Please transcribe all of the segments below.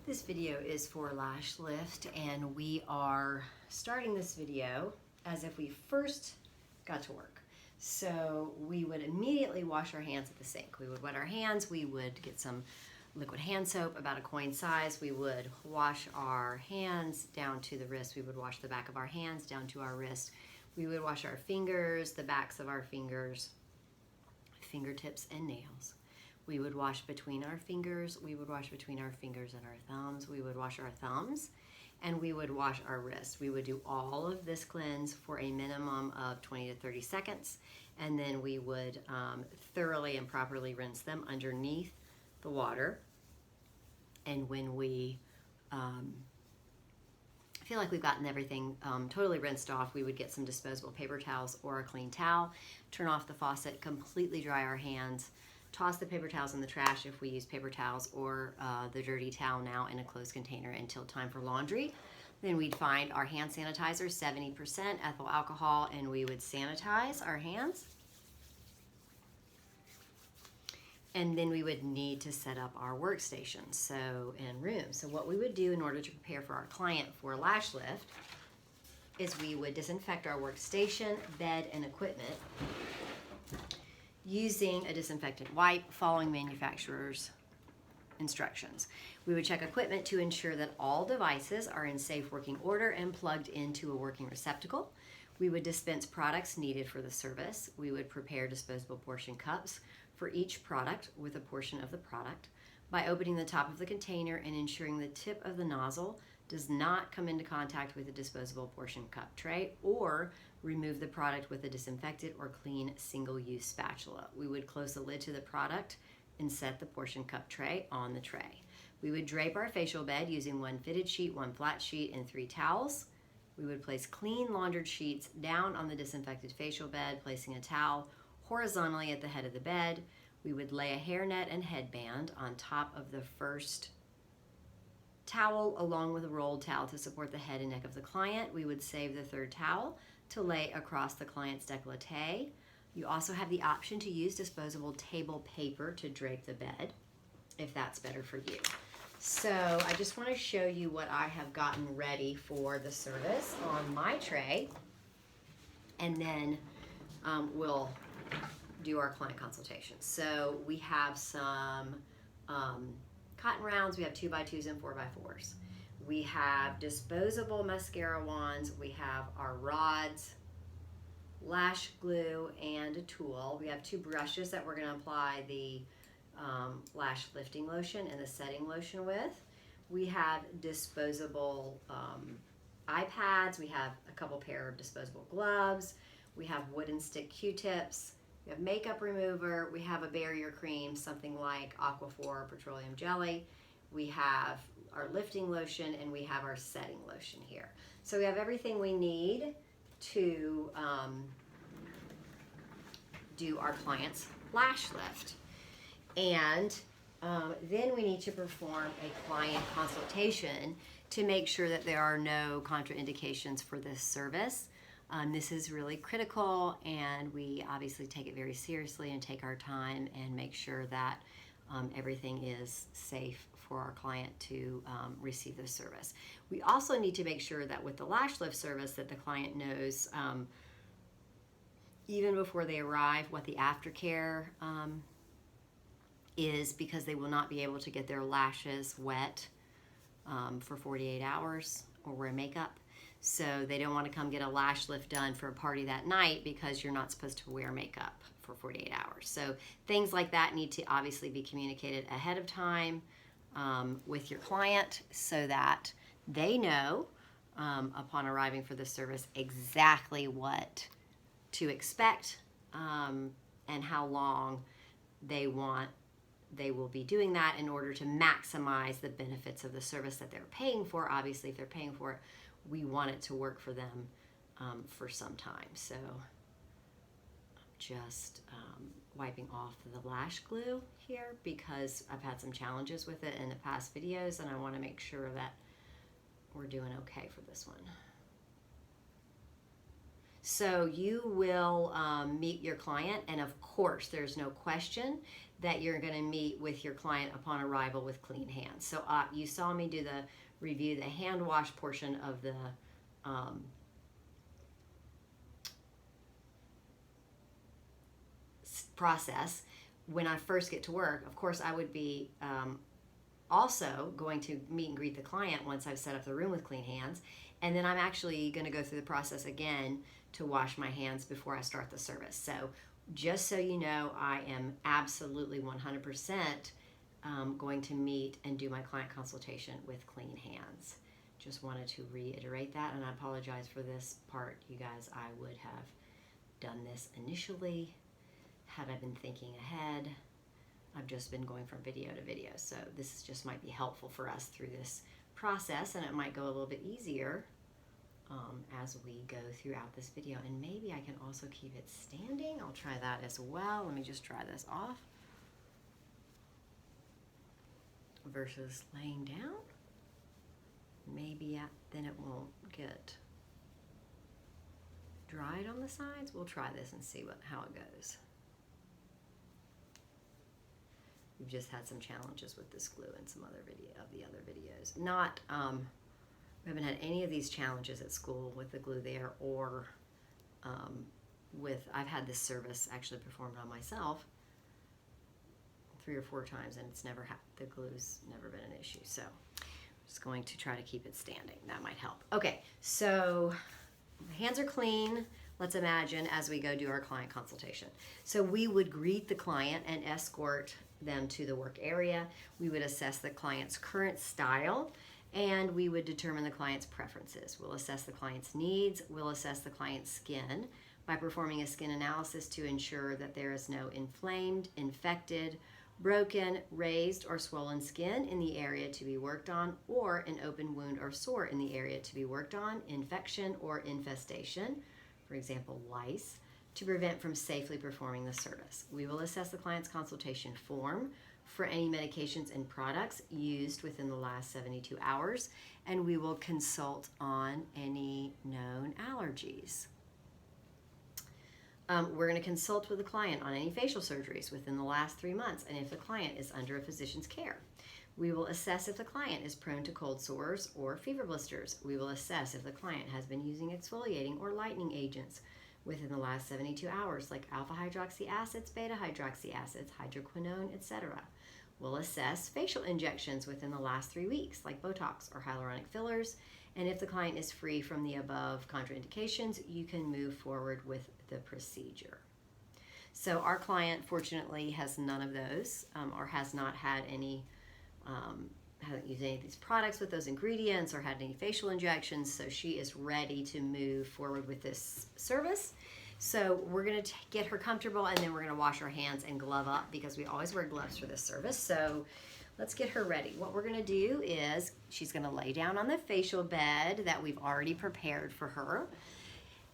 This video is for lash lift, and we are starting this video as if we first got to work. So we would immediately wash our hands at the sink. We would wet our hands, we would get some liquid hand soap about a coin size, we would wash our hands down to the wrist, we would wash the back of our hands down to our wrist, we would wash our fingers, the backs of our fingers, fingertips and nails. We would wash between our fingers, we would wash between our fingers and our thumbs, we would wash our thumbs, and we would wash our wrists. We would do all of this cleanse for a minimum of 20 to 30 seconds, and then we would thoroughly and properly rinse them underneath the water. And when we feel like we've gotten everything totally rinsed off, we would get some disposable paper towels or a clean towel, turn off the faucet, completely dry our hands, toss the paper towels in the trash if we use paper towels, or the dirty towel now in a closed container until time for laundry. Then we'd find our hand sanitizer, 70% ethyl alcohol, and we would sanitize our hands. And then we would need to set up our workstations and room. So what we would do in order to prepare for our client for lash lift is we would disinfect our workstation, bed, and equipment using a disinfectant wipe, following manufacturer's instructions. We would check equipment to ensure that all devices are in safe working order and plugged into a working receptacle. We would dispense products needed for the service. We would prepare disposable portion cups for each product with a portion of the product by opening the top of the container and ensuring the tip of the nozzle does not come into contact with the disposable portion cup tray, or remove the product with a disinfected or clean single-use spatula. We would close the lid to the product and set the portion cup tray on the tray. We would drape our facial bed using one fitted sheet, one flat sheet, and 3 towels. We would place clean laundered sheets down on the disinfected facial bed, placing a towel horizontally at the head of the bed. We would lay a hairnet and headband on top of the first towel along with a rolled towel to support the head and neck of the client. We would save the 3rd towel to lay across the client's décolleté. You also have the option to use disposable table paper to drape the bed if that's better for you. So I just want to show you what I have gotten ready for the service on my tray, and then we'll do our client consultation. So we have some cotton rounds, we have 2x2s and 4x4s. We have disposable mascara wands, we have our rods, lash glue, and a tool. We have 2 brushes that we're going to apply the lash lifting lotion and the setting lotion with. We have disposable iPads, we have a couple pair of disposable gloves, we have wooden stick Q-tips, we have makeup remover, we have a barrier cream, something like Aquaphor petroleum jelly, we have our lifting lotion, and we have our setting lotion here. So we have everything we need to do our client's lash lift. And then we need to perform a client consultation to make sure that there are no contraindications for this service. This is really critical, and we obviously take it very seriously and take our time and make sure that everything is safe for our client to receive this service. We also need to make sure that with the lash lift service that the client knows even before they arrive what the aftercare is, because they will not be able to get their lashes wet for 48 hours or wear makeup. So they don't want to come get a lash lift done for a party that night because you're not supposed to wear makeup for 48 hours. So things like that need to obviously be communicated ahead of time with your client so that they know upon arriving for the service exactly what to expect and how long they will be doing that in order to maximize the benefits of the service that they're paying for. Obviously, if they're paying for it, we want it to work for them for some time. So I'm just wiping off the lash glue here because I've had some challenges with it in the past videos, and I want to make sure that we're doing okay for this one. So you will meet your client, and of course, there's no question that you're going to meet with your client upon arrival with clean hands. So you saw me do the review, the hand wash portion of the process. When I first get to work, of course, I would be also going to meet and greet the client once I've set up the room with clean hands. And then I'm actually going to go through the process again to wash my hands before I start the service. So just so you know, I am absolutely 100% going to meet and do my client consultation with clean hands. Just wanted to reiterate that, and I apologize for this part, you guys. I would have done this initially had I been thinking ahead. I've just been going from video to video, so this just might be helpful for us through this process, and it might go a little bit easier as we go throughout this video. And maybe I can also keep it standing. I'll try that as well. Let me just try this off versus laying down. Maybe then it won't get dried on the sides. We'll try this and see how it goes. We've just had some challenges with this glue in some other the other videos. Not we haven't had any of these challenges at school with the glue there, or I've had this service actually performed on myself 3 or 4 times, and it's never the glue's never been an issue. So I'm just going to try to keep it standing. That might help. Okay, so hands are clean. Let's imagine as we go do our client consultation. So we would greet the client and escort them to the work area. We would assess the client's current style, and we would determine the client's preferences. We'll assess the client's needs. We'll assess the client's skin by performing a skin analysis to ensure that there is no inflamed, infected, broken, raised, or swollen skin in the area to be worked on, or an open wound or sore in the area to be worked on, infection or infestation, for example, lice, to prevent from safely performing the service. We will assess the client's consultation form for any medications and products used within the last 72 hours, and we will consult on any known allergies. We're going to consult with the client on any facial surgeries within the last 3 months, and if the client is under a physician's care. We will assess if the client is prone to cold sores or fever blisters. We will assess if the client has been using exfoliating or lightening agents within the last 72 hours, like alpha hydroxy acids, beta hydroxy acids, hydroquinone, etc. We'll assess facial injections within the last 3 weeks, like Botox or hyaluronic fillers. And if the client is free from the above contraindications, you can move forward with the procedure. So our client, fortunately, has none of those, or has not had any, hasn't used any of these products with those ingredients or had any facial injections, so she is ready to move forward with this service. So we're going to get her comfortable, and then we're going to wash our hands and glove up, because we always wear gloves for this service. So let's get her ready. What we're going to do is she's going to lay down on the facial bed that we've already prepared for her,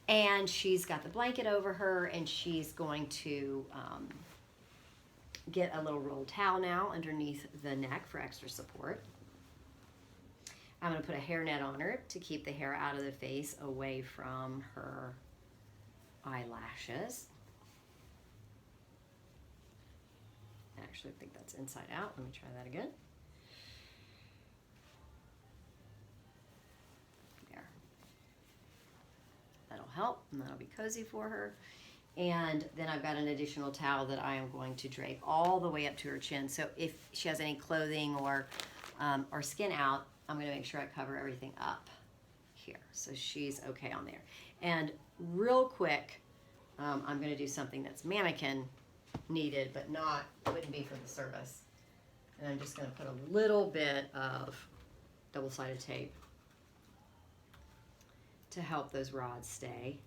and she's got the blanket over her, and she's going to get a little rolled towel now underneath the neck for extra support. I'm going to put a hairnet on her to keep the hair out of the face, away from her eyelashes. Actually, I think that's inside out. Let me try that again. There. That'll help, and that'll be cozy for her. And then I've got an additional towel that I am going to drape all the way up to her chin. So if she has any clothing or skin out, I'm going to make sure I cover everything up here, so she's okay on there. And real quick, I'm going to do something that's mannequin needed, but wouldn't be for the service. And I'm just going to put a little bit of double-sided tape to help those rods stay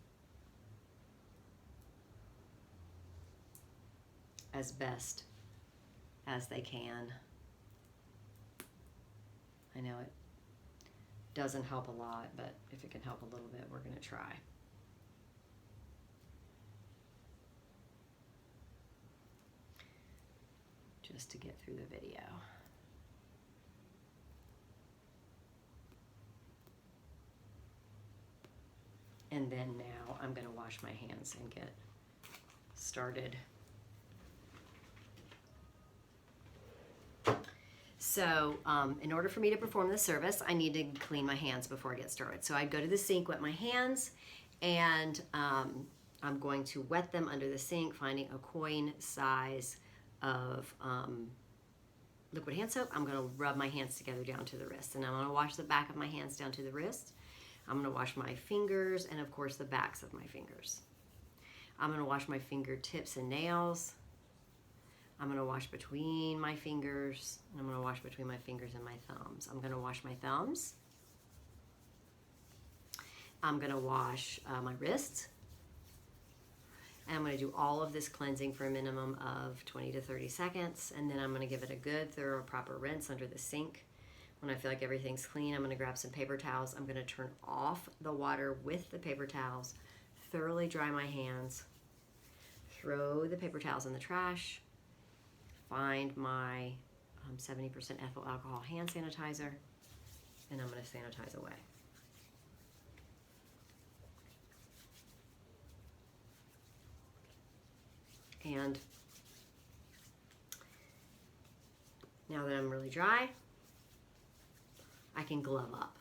as best as they can. I know it doesn't help a lot, but if it can help a little bit, we're going to try. Just to get through the video. And then now I'm going to wash my hands and get started. So in order for me to perform this service, I need to clean my hands before I get started. So I'd go to the sink, wet my hands, and I'm going to wet them under the sink, finding a coin size of liquid hand soap. I'm going to rub my hands together down to the wrist, and I'm going to wash the back of my hands down to the wrist. I'm going to wash my fingers and, of course, the backs of my fingers. I'm going to wash my fingertips and nails. I'm going to wash between my fingers, and I'm going to wash between my fingers and my thumbs. I'm going to wash my thumbs. I'm going to wash my wrists. And I'm going to do all of this cleansing for a minimum of 20 to 30 seconds, and then I'm going to give it a good, thorough, proper rinse under the sink. When I feel like everything's clean, I'm going to grab some paper towels. I'm going to turn off the water with the paper towels, thoroughly dry my hands, throw the paper towels in the trash, find my 70% ethyl alcohol hand sanitizer, and I'm going to sanitize away. And now that I'm really dry, I can glove up.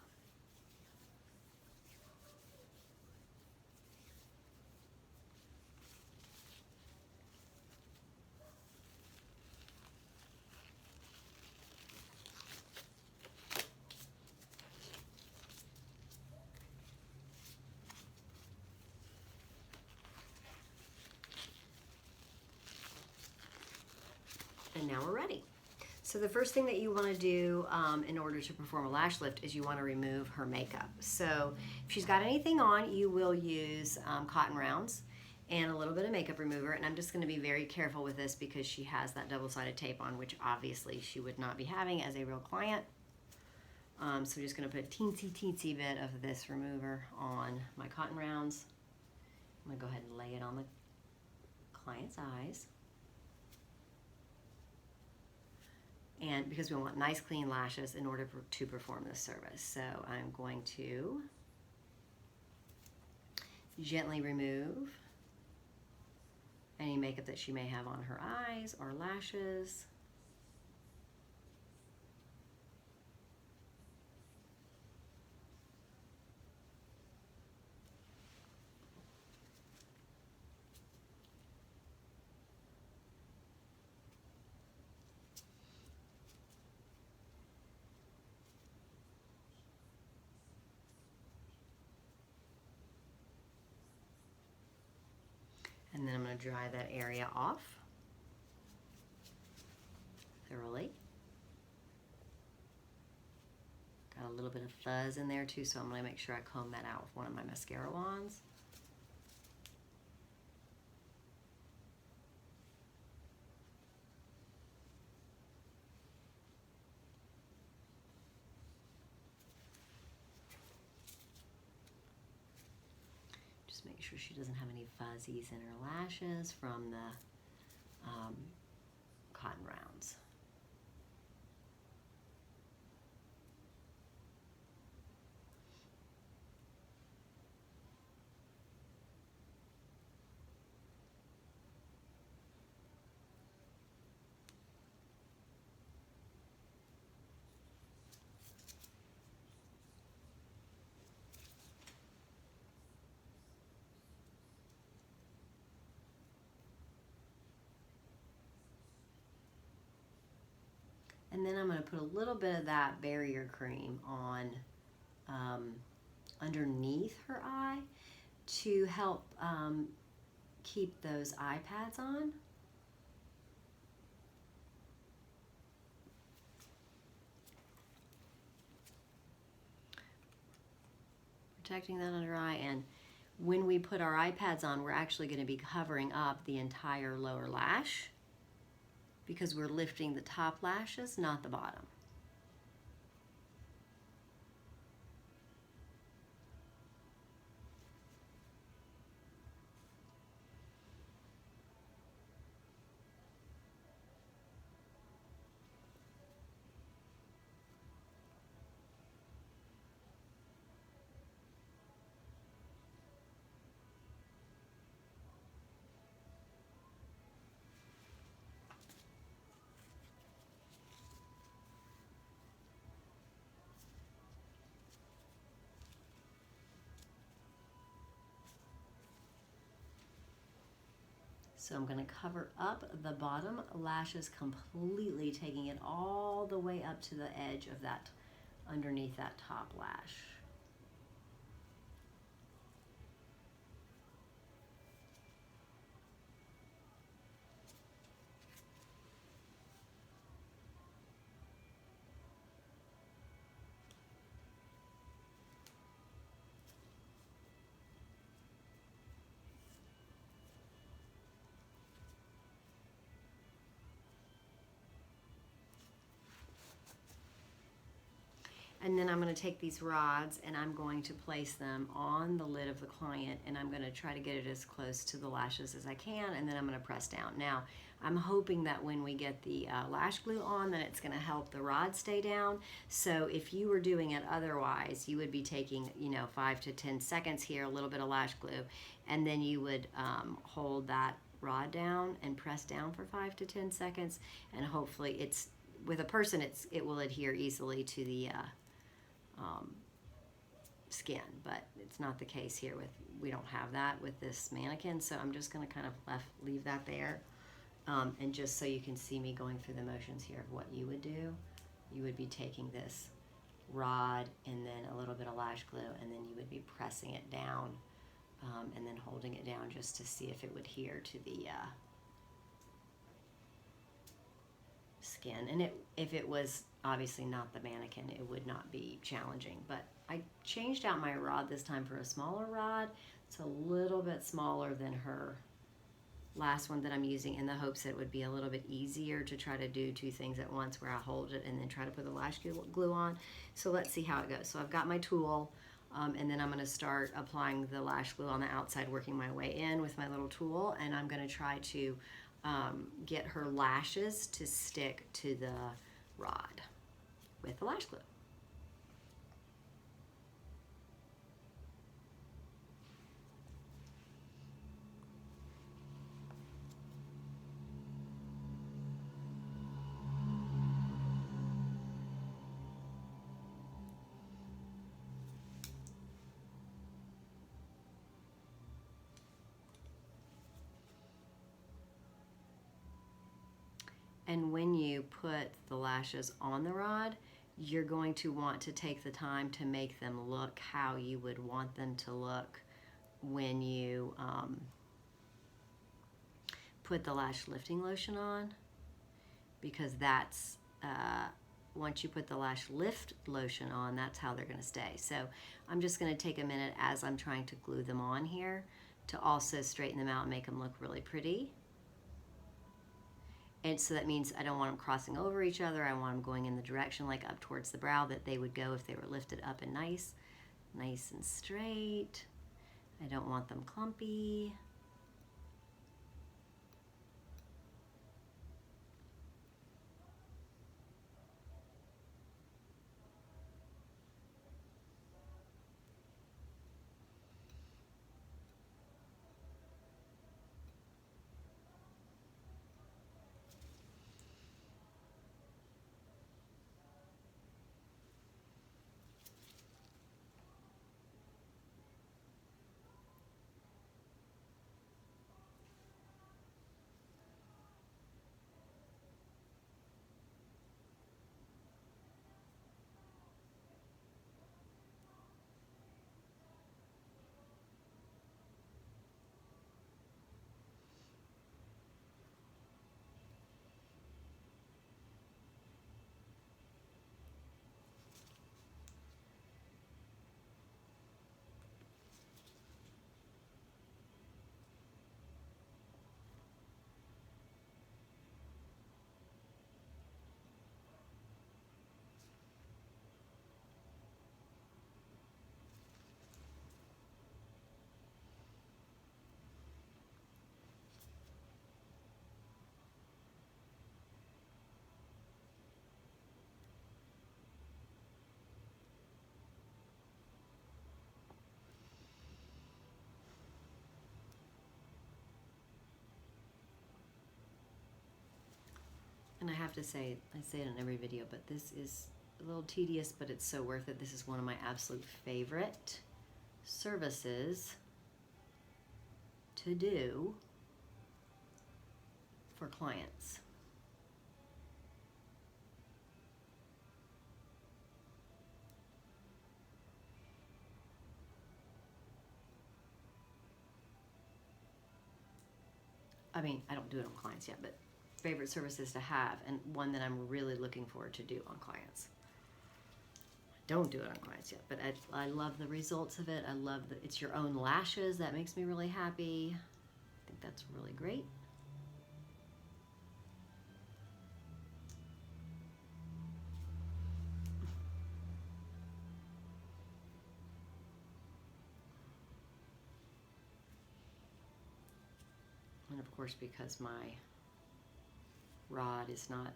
And now we're ready. So the first thing that you want to do in order to perform a lash lift is you want to remove her makeup. So if she's got anything on, you will use cotton rounds and a little bit of makeup remover. And I'm just going to be very careful with this because she has that double-sided tape on, which obviously she would not be having as a real client. So I'm just going to put a teensy bit of this remover on my cotton rounds. I'm going to go ahead and lay it on the client's eyes. And because we want nice clean lashes in order to perform this service. So I'm going to gently remove any makeup that she may have on her eyes or lashes. And then I'm going to dry that area off thoroughly. Got a little bit of fuzz in there too, so I'm going to make sure I comb that out with one of my mascara wands. Make sure she doesn't have any fuzzies in her lashes from the cotton rounds. And then I'm going to put a little bit of that barrier cream on underneath her eye to help keep those eye pads on. Protecting that under eye, and when we put our eye pads on, we're actually going to be covering up the entire lower lash because we're lifting the top lashes, not the bottom. So I'm going to cover up the bottom lashes completely, taking it all the way up to the edge of that, underneath that top lash. And then I'm going to take these rods and I'm going to place them on the lid of the client, and I'm going to try to get it as close to the lashes as I can, and then I'm going to press down. Now, I'm hoping that when we get the lash glue on, then it's going to help the rod stay down. So if you were doing it otherwise, you would be taking, 5 to 10 seconds here, a little bit of lash glue, and then you would hold that rod down and press down for 5 to 10 seconds, and hopefully it's, with a person, it will adhere easily to the skin, but it's not the case here we don't have that with this mannequin, so I'm just going to kind of leave that there, and just so you can see me going through the motions here of what you would do. You would be taking this rod and then a little bit of lash glue, and then you would be pressing it down, and then holding it down just to see if it would adhere to the skin. And if it was obviously not the mannequin, it would not be challenging. But I changed out my rod this time for a smaller rod. It's a little bit smaller than her last one that I'm using, in the hopes that it would be a little bit easier to try to do two things at once, where I hold it and then try to put the lash glue on. So let's see how it goes. So I've got my tool, and then I'm going to start applying the lash glue on the outside, working my way in with my little tool, and I'm going to try to get her lashes to stick to the rod with the lash glue. And when you put the lashes on the rod, you're going to want to take the time to make them look how you would want them to look when you put the lash lifting lotion on, because that's, once you put the lash lift lotion on, that's how they're going to stay. So I'm just going to take a minute as I'm trying to glue them on here to also straighten them out and make them look really pretty. And so that means I don't want them crossing over each other. I want them going in the direction, like up towards the brow, that they would go if they were lifted up and nice and straight. I don't want them clumpy. And I have to say, I say it in every video, but this is a little tedious, but it's so worth it. This is one of my absolute favorite services to do for clients. I mean, I don't do it on clients yet, but favorite services to have, and one that I'm really looking forward to do on clients. Don't do it on clients yet, but I love the results of it. I love that it's your own lashes. That makes me really happy. I think that's really great. And of course, because my rod is not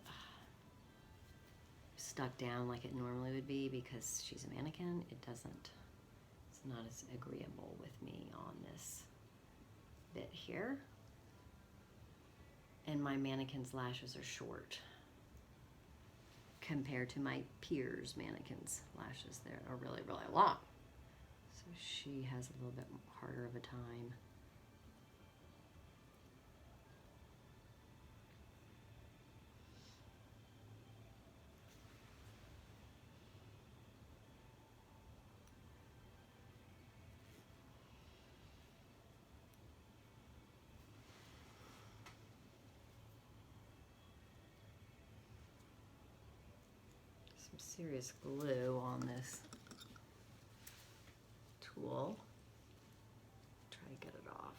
stuck down like it normally would be because she's a mannequin, it's not as agreeable with me on this bit here. And my mannequin's lashes are short compared to my peers' mannequins' lashes. They are really, really long. So she has a little bit harder of a time. Some serious glue on this tool. Try to get it off.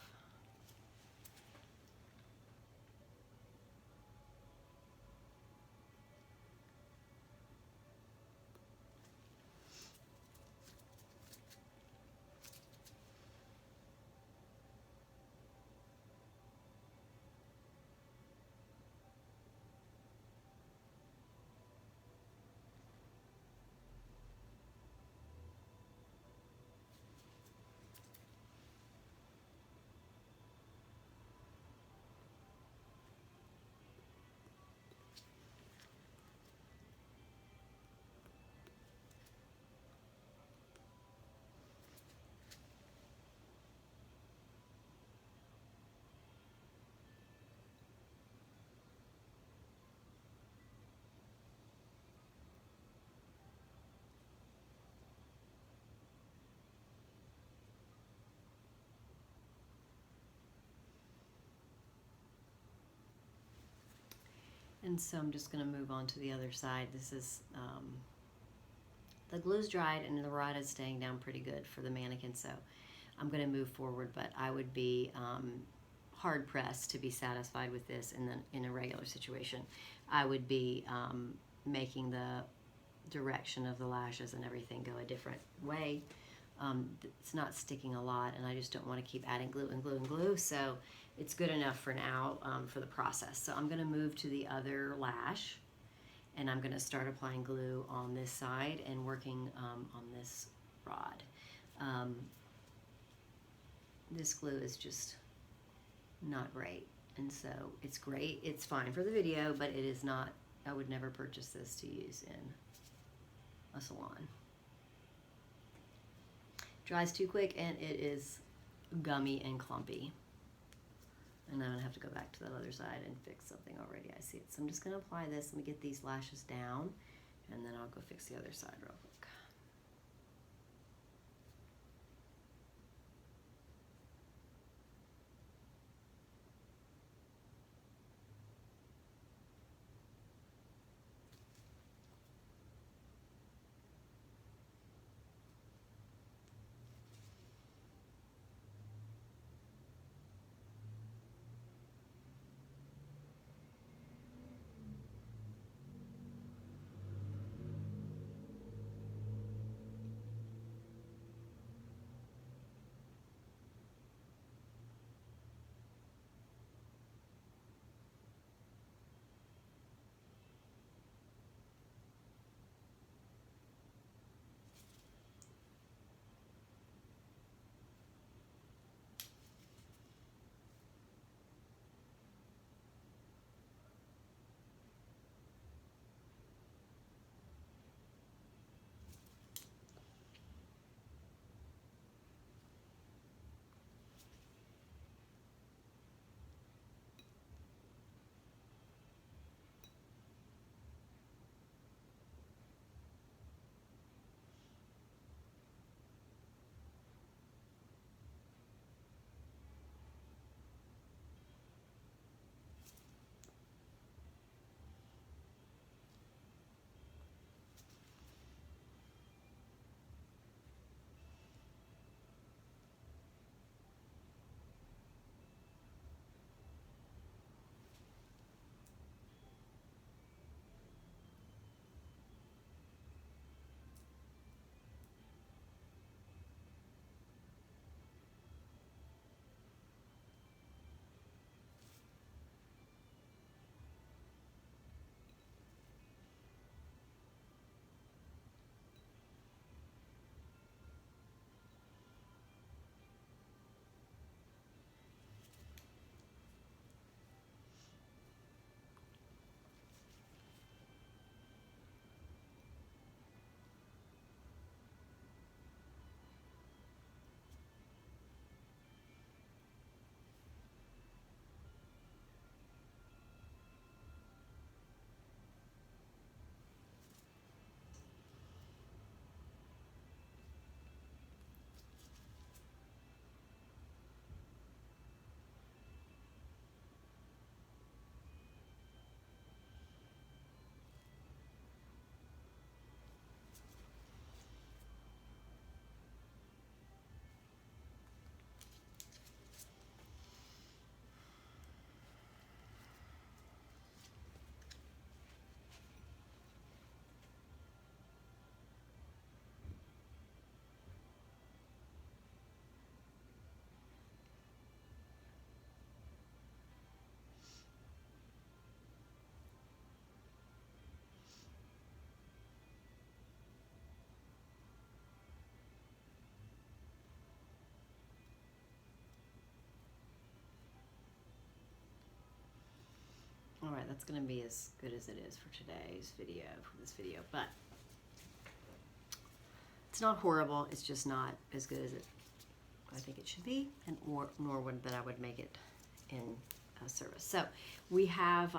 And so I'm just going to move on to the other side. This is, the glue's dried and the rod is staying down pretty good for the mannequin, so I'm going to move forward, but I would be hard pressed to be satisfied with this in a regular situation. I would be making the direction of the lashes and everything go a different way. It's not sticking a lot, and I just don't want to keep adding glue and glue and glue, so it's good enough for now for the process. So I'm going to move to the other lash, and I'm going to start applying glue on this side and working on this rod. This glue is just not great, and so it's great. It's fine for the video, but it is not, I would never purchase this to use in a salon. Dries too quick, and it is gummy and clumpy. And I'm going to have to go back to that other side and fix something already. I see it. So I'm just going to apply this. Let me get these lashes down, and then I'll go fix the other side real quick. that's going to be as good as it is for today's video, for this video. But it's not horrible. It's just not as good as I think it should be, and nor would that I would make it in service. So we have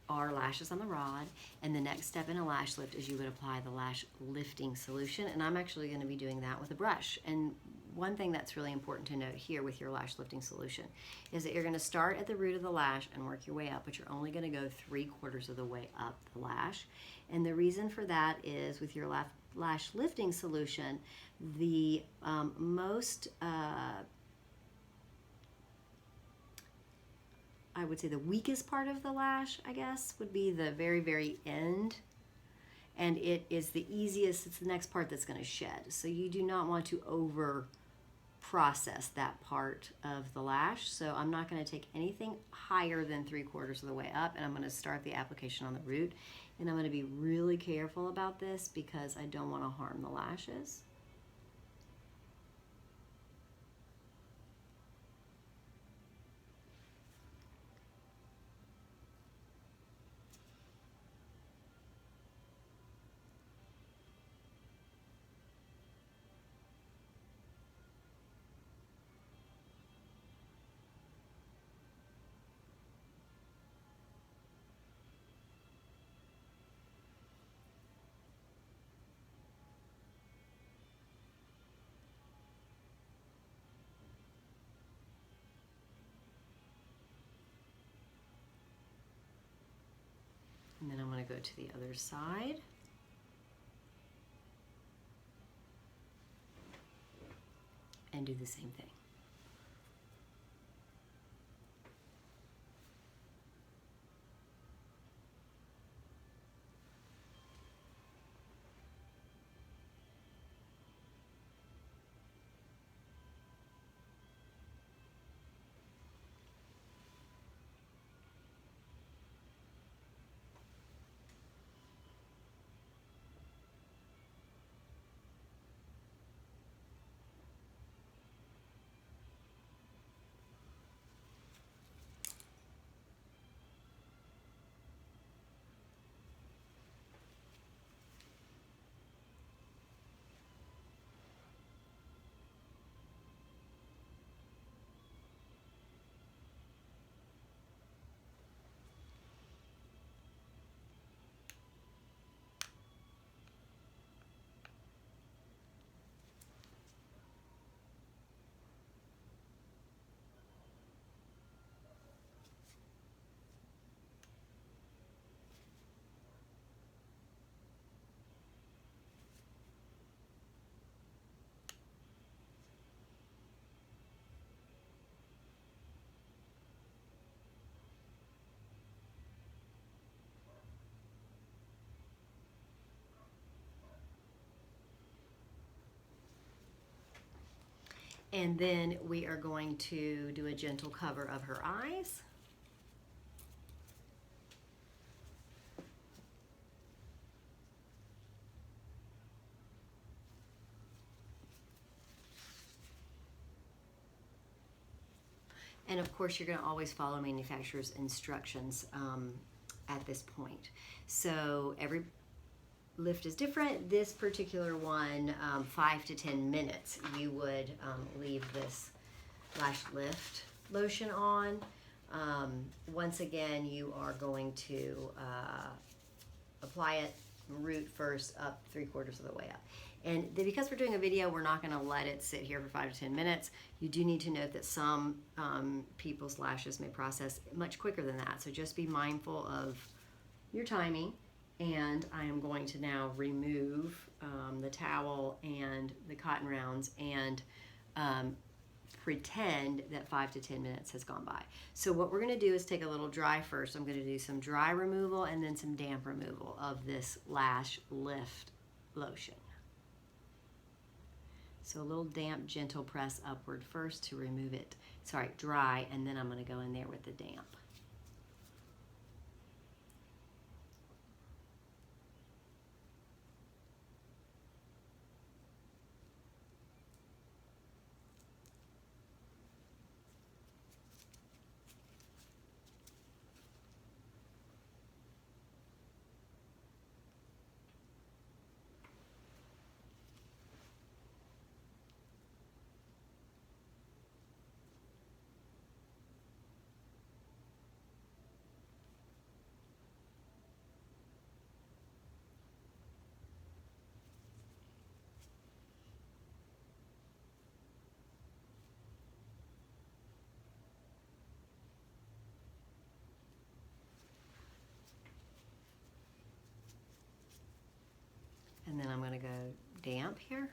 our lashes on the rod, and the next step in a lash lift is you would apply the lash lifting solution, and I'm actually going to be doing that with a brush. And one thing that's really important to note here with your lash lifting solution is that you're going to start at the root of the lash and work your way up, but you're only going to go 3/4 of the way up the lash. And the reason for that is with your lash lifting solution, the most I would say the weakest part of the lash, I guess, would be the very, very end. And it is the easiest, it's the next part that's going to shed. So you do not want to over process that part of the lash. So I'm not going to take anything higher than 3/4 of the way up, and I'm going to start the application on the root. And I'm going to be really careful about this because I don't want to harm the lashes. And then I'm going to go to the other side. And do the same thing. And then we are going to do a gentle cover of her eyes. And of course, you're going to always follow manufacturer's instructions at this point. So every lift is different. This particular one, 5 to 10 minutes, you would leave this lash lift lotion on. Once again, you are going to apply it root first, up 3/4 of the way up. And because we're doing a video, we're not going to let it sit here for 5 to 10 minutes. You do need to note that some people's lashes may process much quicker than that. So just be mindful of your timing. And I am going to now remove the towel and the cotton rounds and pretend that 5 to 10 minutes has gone by. So what we're going to do is take a little dry first. I'm going to do some dry removal and then some damp removal of this lash lift lotion. So a little damp, gentle press upward first to remove it. Sorry, dry, and then I'm going to go in there with the damp. And then I'm going to go damp here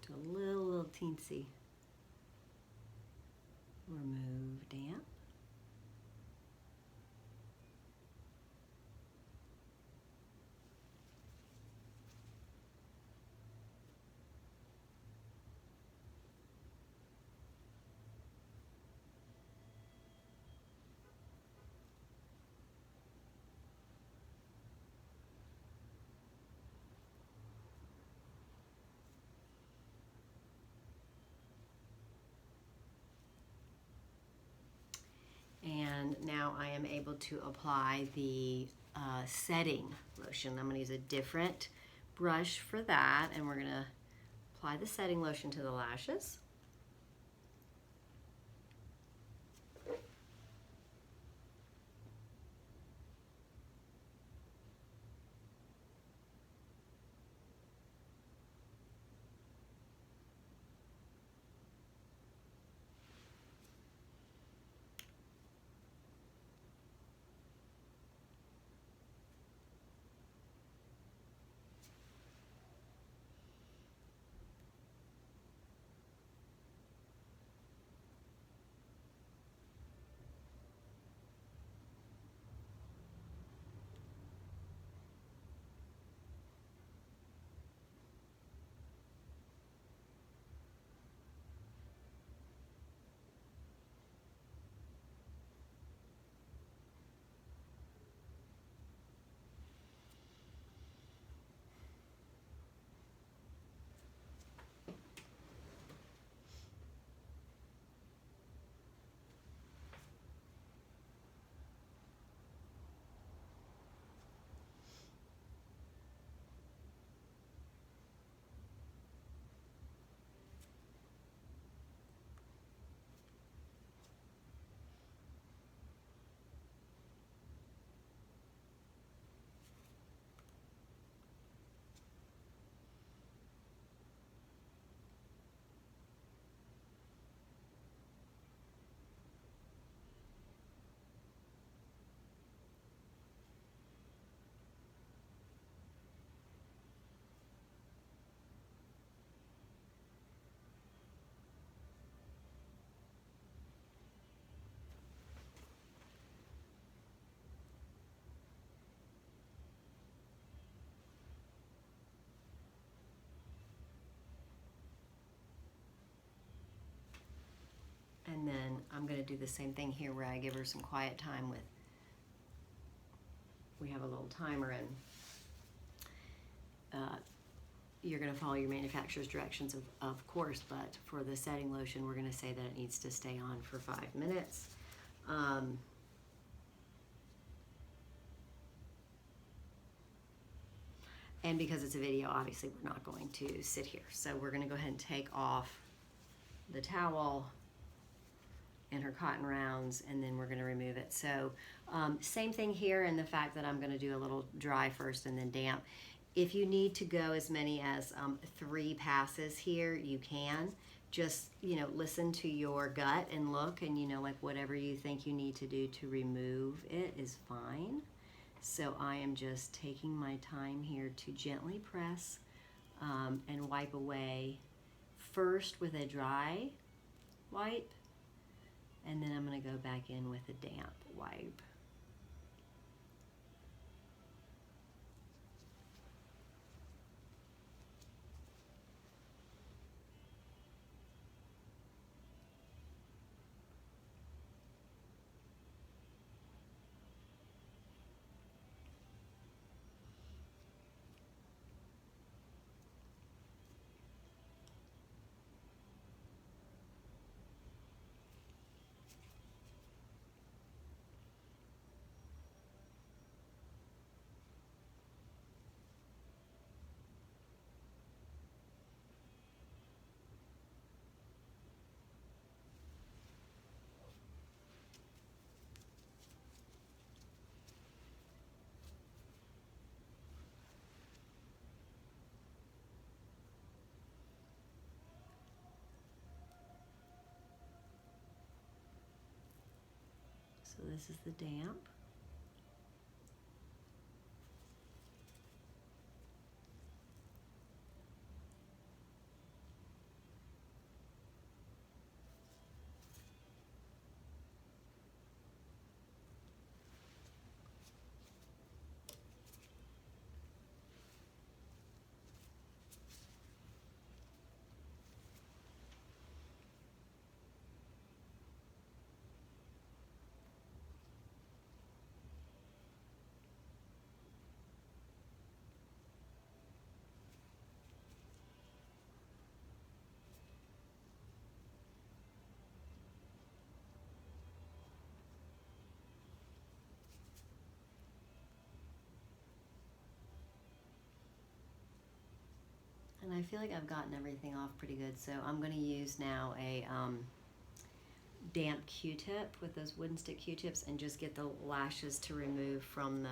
to a little teensy. Remove damp. And now I am able to apply the setting lotion. I'm going to use a different brush for that, and we're going to apply the setting lotion to the lashes. And then I'm going to do the same thing here where I give her some quiet time with, we have a little timer, and you're going to follow your manufacturer's directions, of course, but for the setting lotion, we're going to say that it needs to stay on for 5 minutes. And because it's a video, obviously we're not going to sit here. So we're going to go ahead and take off the towel and her cotton rounds, and then we're going to remove it. So same thing here in the fact that I'm going to do a little dry first and then damp. If you need to go as many as 3 passes here, you can. Just, you know, listen to your gut and look, and, you know, like whatever you think you need to do to remove it is fine. So I am just taking my time here to gently press and wipe away, first with a dry wipe, and then I'm going to go back in with a damp wipe. So this is the damp. And I feel like I've gotten everything off pretty good, so I'm going to use now a damp Q-tip with those wooden stick Q-tips and just get the lashes to remove from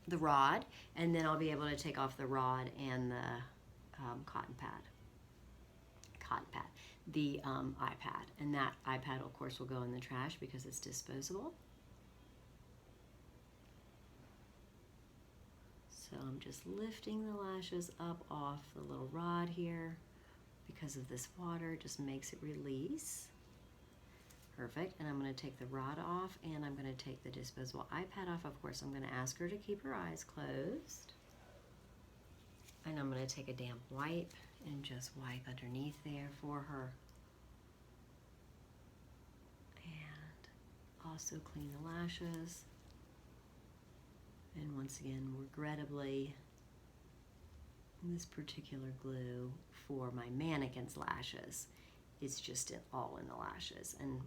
the rod, and then I'll be able to take off the rod and the the iPad, and that iPad of course will go in the trash because it's disposable. So I'm just lifting the lashes up off the little rod here. Because of this water, it just makes it release. Perfect. And I'm going to take the rod off, and I'm going to take the disposable iPad off. Of course, I'm going to ask her to keep her eyes closed. And I'm going to take a damp wipe and just wipe underneath there for her. And also clean the lashes. And once again, regrettably, this particular glue for my mannequin's lashes is just all in the lashes. And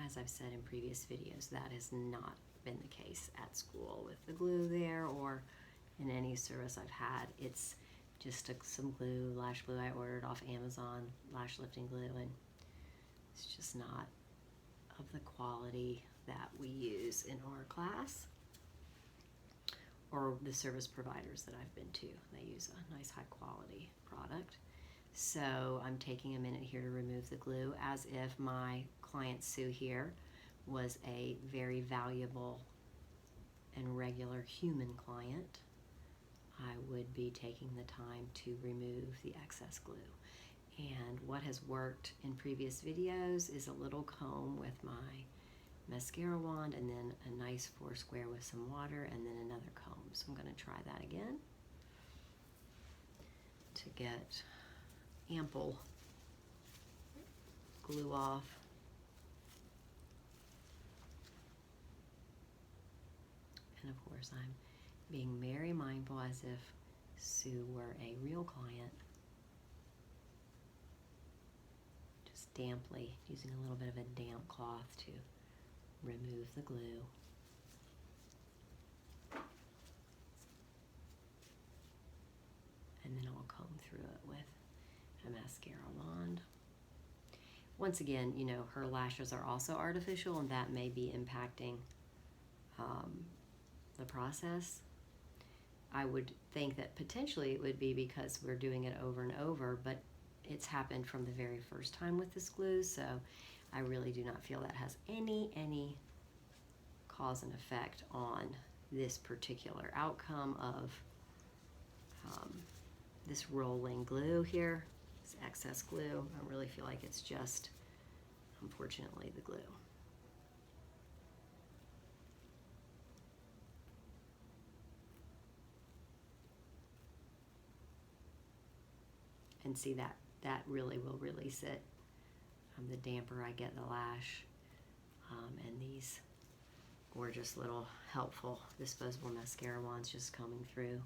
as I've said in previous videos, that has not been the case at school with the glue there or in any service I've had. It's just some glue, lash glue I ordered off Amazon, lash lifting glue, and it's just not of the quality that we use in our class or the service providers that I've been to. They use a nice high quality product. So I'm taking a minute here to remove the glue as if my client Sue here was a very valuable and regular human client. I would be taking the time to remove the excess glue. And what has worked in previous videos is a little comb with my mascara wand and then a nice 4 square with some water and then another comb. So I'm going to try that again to get ample glue off. And of course I'm being very mindful as if Sue were a real client. Just damply, using a little bit of a damp cloth to remove the glue. And then I'll comb through it with a mascara wand. Once again, you know, her lashes are also artificial, and that may be impacting the process. I would think that potentially it would be because we're doing it over and over, but it's happened from the very first time with this glue, so I really do not feel that has any cause and effect on this particular outcome of this rolling glue here, this excess glue. I really feel like it's just, unfortunately, the glue. And see, that really will release it. The damper I get the lash, and these gorgeous little helpful disposable mascara wands just coming through.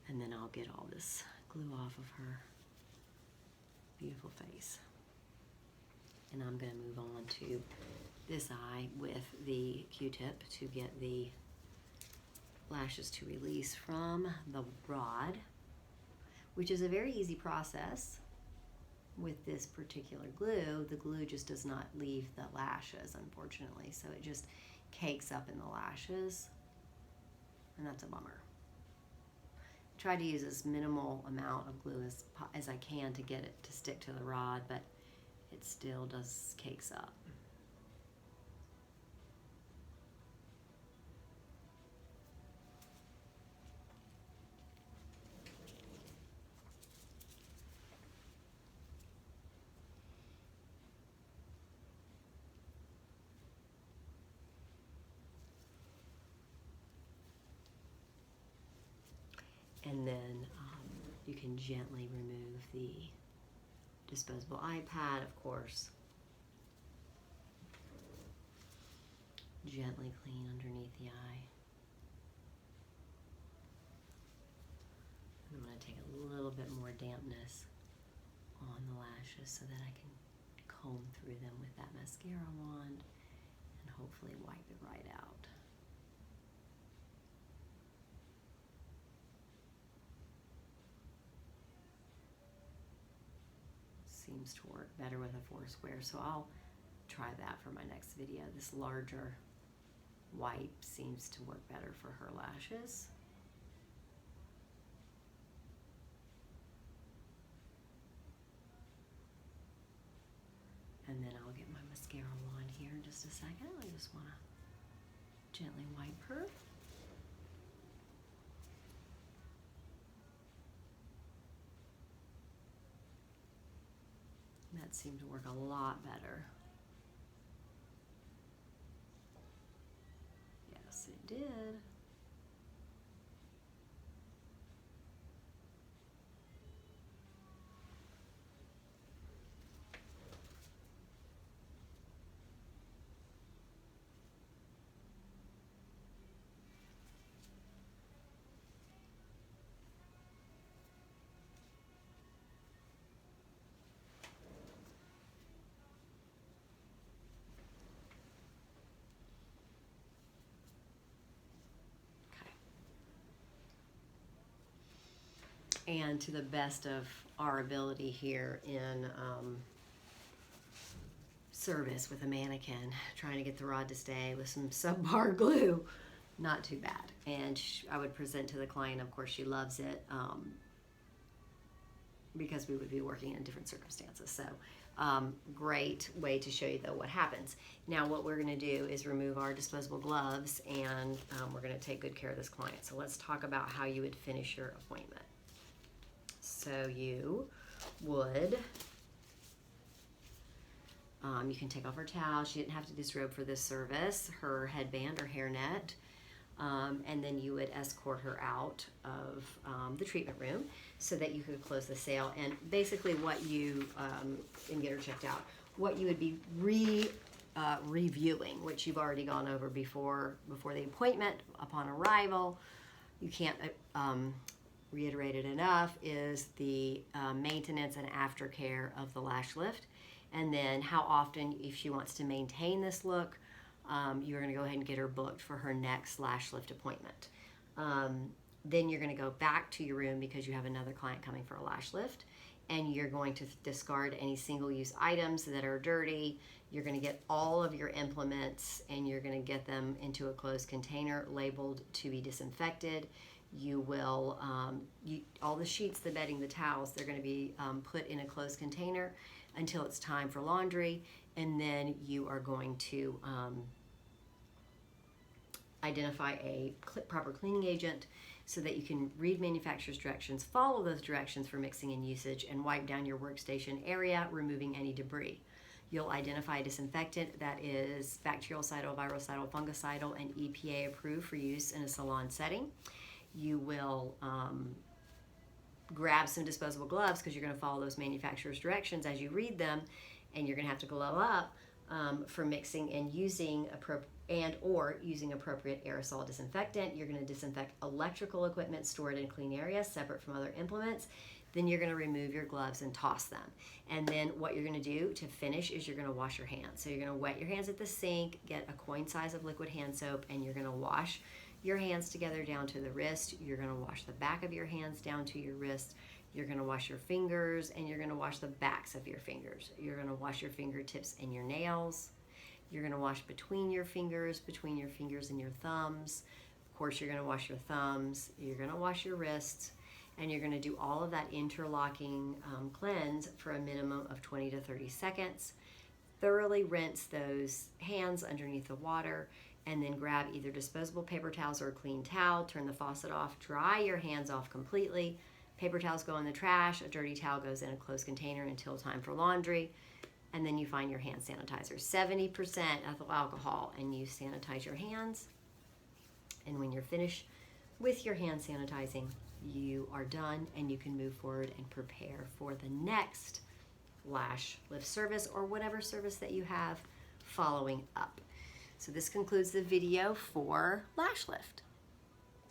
And then I'll get all this glue off of her beautiful face. And I'm going to move on to this eye with the Q-tip to get the lashes to release from the rod, which is a very easy process. With this particular glue, the glue just does not leave the lashes, unfortunately, so it just cakes up in the lashes, and that's a bummer. Try to use as minimal amount of glue as I can to get it to stick to the rod, but it still does cakes up. And then you can gently remove the disposable iPad, of course. Gently clean underneath the eye. I'm going to take a little bit more dampness on the lashes so that I can comb through them with that mascara wand and hopefully wipe it right out. seems to work better with a 4 square, so I'll try that for my next video. This larger wipe seems to work better for her lashes. And then I'll get my mascara on here in just a second. I just want to gently wipe her. That seemed to work a lot better. Yes, it did. And to the best of our ability here in service with a mannequin, trying to get the rod to stay with some subpar glue, not too bad. And I would present to the client, of course she loves it, because we would be working in different circumstances. So great way to show you though what happens. Now what we're going to do is remove our disposable gloves, and we're going to take good care of this client. So let's talk about how you would finish your appointment. So you would, you can take off her towel. She didn't have to disrobe for this service, her headband or hairnet, and then you would escort her out of the treatment room so that you could close the sale. And basically what you, and get her checked out, what you would be reviewing, which you've already gone over before the appointment, upon arrival. You can't reiterate it enough, is the maintenance and aftercare of the lash lift. And then how often, if she wants to maintain this look, you're going to go ahead and get her booked for her next lash lift appointment. Then you're going to go back to your room because you have another client coming for a lash lift, and you're going to discard any single-use items that are dirty. You're going to get all of your implements and you're going to get them into a closed container labeled to be disinfected. You will, all the sheets, the bedding, the towels, they're going to be put in a closed container until it's time for laundry, and then you are going to identify a proper cleaning agent so that you can read manufacturer's directions, follow those directions for mixing and usage, and wipe down your workstation area, removing any debris. You'll identify a disinfectant that is bactericidal, virucidal, fungicidal, and EPA approved for use in a salon setting. You will grab some disposable gloves because you're going to follow those manufacturer's directions as you read them, and you're going to have to glove up for mixing and using using appropriate aerosol disinfectant. You're going to disinfect electrical equipment stored in clean areas separate from other implements. Then you're going to remove your gloves and toss them. And then what you're going to do to finish is you're going to wash your hands. So you're going to wet your hands at the sink, get a coin size of liquid hand soap, and you're going to wash your hands together down to the wrist. You're going to wash the back of your hands down to your wrist. You're going to wash your fingers, and you're going to wash the backs of your fingers. You're going to wash your fingertips and your nails. You're going to wash between your fingers and your thumbs. Of course, you're going to wash your thumbs. You're going to wash your wrists, and you're going to do all of that interlocking cleanse for a minimum of 20 to 30 seconds. Thoroughly rinse those hands underneath the water, and then grab either disposable paper towels or a clean towel. Turn the faucet off. Dry your hands off completely. Paper towels go in the trash. A dirty towel goes in a closed container until time for laundry. And then you find your hand sanitizer. 70% ethyl alcohol, and you sanitize your hands. And when you're finished with your hand sanitizing, you are done, and you can move forward and prepare for the next lash lift service or whatever service that you have following up. So this concludes the video for lash lift.